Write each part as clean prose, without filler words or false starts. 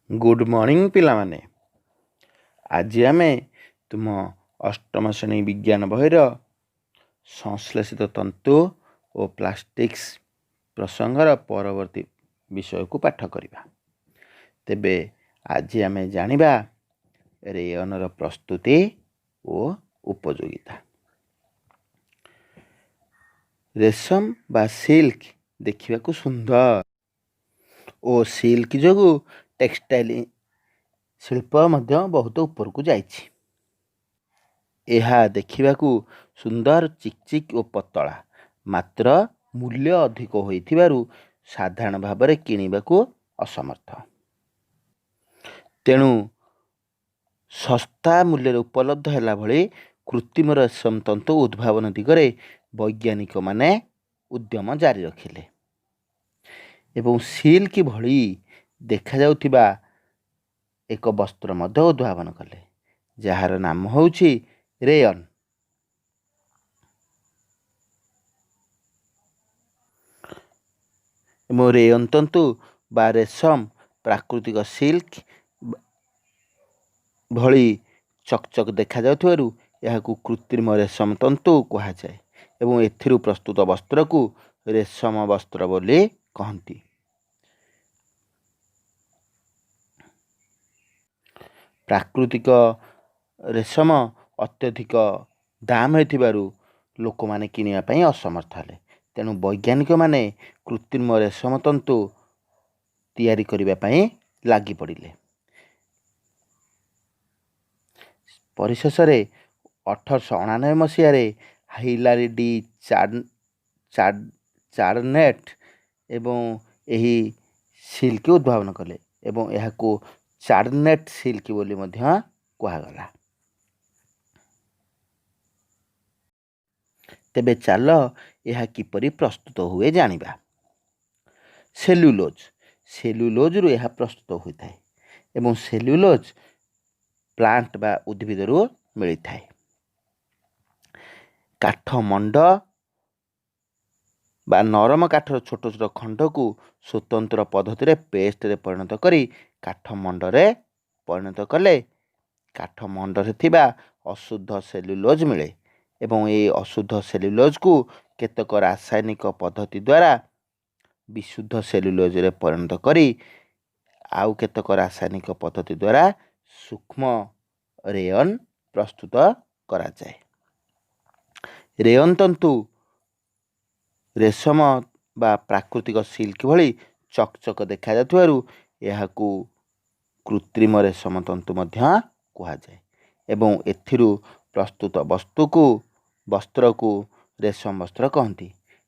Good morning पिलामाने। आज आमे तुम अष्टम श्रेणी विज्ञान बहिर संश्लेषित तंतु और प्लास्टिक्स प्रसंगर परवर्ती विषय को पाठ करिबा। तेबे आज आमे जानिबा रेयन प्रस्तुति और उपयोगिता। रेशम बा सिल्क देखिबा को सुंदर और सिल्क जोगु टेक्सटाइल शिल्प मध्य बहुत ऊपर को जाइछि। यह देखिबा को सुंदर चिकचिक और पतला, मात्र मूल्य अधिक होइथिबारु साधारण भाबरे किनिबा को असमर्थ। तेणु सस्ता मूल्य उपलब्ध हैला भली कृत्रिम रेशम तंतु उद्भावन दिगरे वैज्ञानिक माने उद्यम जारी रखिले एवं सिल्क भली देखा जाउथिबा एक वस्त्र मध्य उद्भावन कले, जार नाम होउछि रेयन। रेयन तंतु बा रेशम प्राकृतिक सिल्क भली चकचक देखा जाउथिबारु याकु कृत्रिम रेशम तंतु कहा जाए एवं एथिरु प्रस्तुत वस्त्र को रेशम वस्त्र बोली कहंती। प्राकृतिक रेशम अत्यधिक दाम होइथिबारु लोक माने किनिया पई असमर्थ हले। तेणु वैज्ञानिक माने कृत्रिम रेशम तंतु तैयारी करिबा पई लागि पड़िले। परिशेषरे 1899 मसीह हिलारी डी चार्नेट एवं एही सिल्क उद्भावन कले एवं एहाकू चार्नेट सिल्क बोली मध्य कुहागला। तेबे चाल यह किपरि प्रस्तुत हुए जानिबा। सेल्युलोज सेल्युलोज रु यह प्रस्तुत होइथाय एवं सेल्युलोज प्लांट बा उद्भिद रु मिलिथाय। काठ मंड बा नरम काठर छोट छोट खंड को स्वतंत्र पद्धति रे पेस्ट रे परिणत करी काठ मंडरे परिणत कले काठ मंडरे थिबा अशुद्ध सेल्युलोज मिले एवं ए अशुद्ध सेल्युलोज को केतक रासायनिक पद्धति द्वारा विशुद्ध सेल्युलोज रे परिणत करी आउ केतक रासायनिक पद्धति द्वारा सूक्ष्म रेयन प्रस्तुत करा जाए। रेयन तंतु रेशम बा प्राकृतिक सिल्क भली चकचक देखा जाथुवारु याकू कृत्रिम रेशम तंतु मध्य कुहा जाए एवं एथिरु प्रस्तुत वस्त्र को रेशम वस्त्र कहंती।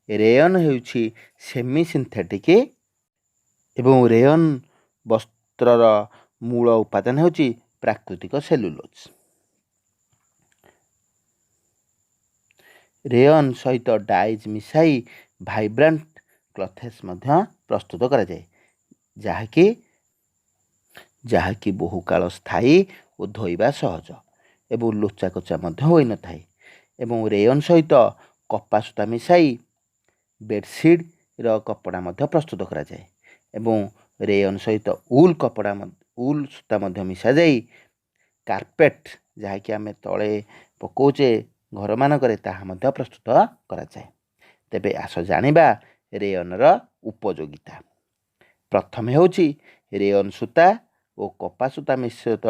रेयन हेउछि सेमी सिंथेटिक एवं रेयन वस्त्रर मूल उपादान हेउछि प्राकृतिक सेल्युलोज। रेयन सहित डाइज मिसाई वाइब्रेंट क्लथेस मध्य प्रस्तुत करा जाए, जहाँकि बहु काल स्थायी और धोइबा सहज एवं लोचा कोचा मध्य होई न थाए एवं रेयन सहित कपा सूता मिसाई बेडशीट र कपड़ा मध्य प्रस्तुत करा जाए एवं रेयन सहित उल सूता मध्य मिसा जाई कार्पेट जहाँकि आमे तले पकोचे घर मानकरे ताहा मध्य प्रस्तुत करा जाए। तेबे आस जानिबा रेयन र उपयोगिता। प्रथम हेउछि रेयन सूता और कपा सूता मिश्रित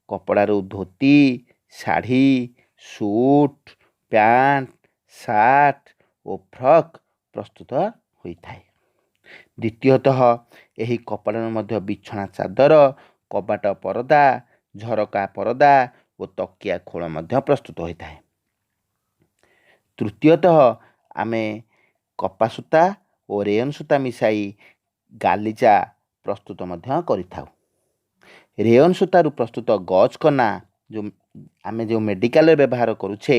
कपड़ारू धोती, शाढ़ी, सूट, पैंट, सार्ट और फ्रॉक प्रस्तुत होइथाय। द्वितीयतः एही कपड़ा मध्य बिछना चादर, कबाट परदा, झरका परदा और तकिया खोल मध्य प्रस्तुत होइथाय। तृतीयतः आमे कपा सूता और रेयन सूता मिसाई गालीचा प्रस्तुत मध्य करिथाउ। रेयन सूतारू प्रस्तुत गज कना जो मेडिकल व्यवहार करुछे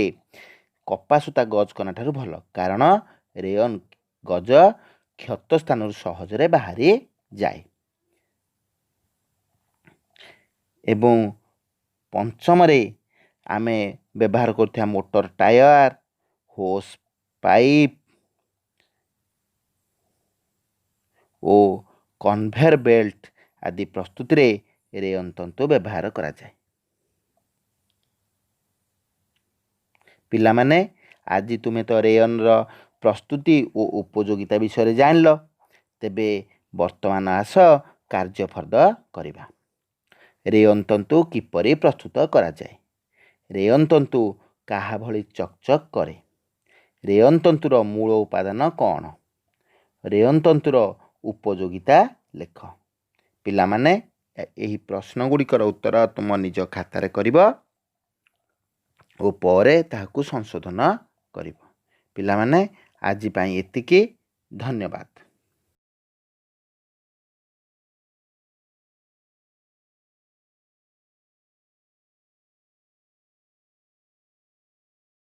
कपा सूता गज कना ठारू भल, कारण रेयन गज क्षत स्थान सहजरे बाहरी जाए। एवं पंचमरे आमे व्यवहार करथिया मोटर टायर, होस पाइप ओ कन्वेयर बेल्ट आदि प्रस्तुति रे ରେୟନ ତନ୍ତୁ ବ୍ୟବହାର କରାଯାଏ। ପିଲାମାନେ, ଆଜି ତୁମେ ତ ରେୟନର ପ୍ରସ୍ତୁତି ଓ ଉପଯୋଗିତା ବିଷୟରେ ଜାଣିଲ। ତେବେ ବର୍ତ୍ତମାନ ଆସ କାର୍ଯ୍ୟଫର୍ଦ୍ଦ କରିବା। ରେୟନ ତନ୍ତୁ କିପରି ପ୍ରସ୍ତୁତ କରାଯାଏ? ରେୟନ ତନ୍ତୁ କାହା ଭଳି ଚକଚକ୍ କରେ? ରେୟନ ତନ୍ତୁର ମୂଳ ଉପାଦାନ କ'ଣ? ରେୟନ ତନ୍ତୁର ଉପଯୋଗିତା ଲେଖ। ପିଲାମାନେ, ଏହି ପ୍ରଶ୍ନ ଗୁଡ଼ିକର ଉତ୍ତର ତୁମ ନିଜ ଖାତାରେ କରିବ ଓ ପରେ ତାହାକୁ ସଂଶୋଧନ କରିବ। ପିଲାମାନେ, ଆଜି ପାଇଁ ଏତିକି। ଧନ୍ୟବାଦ।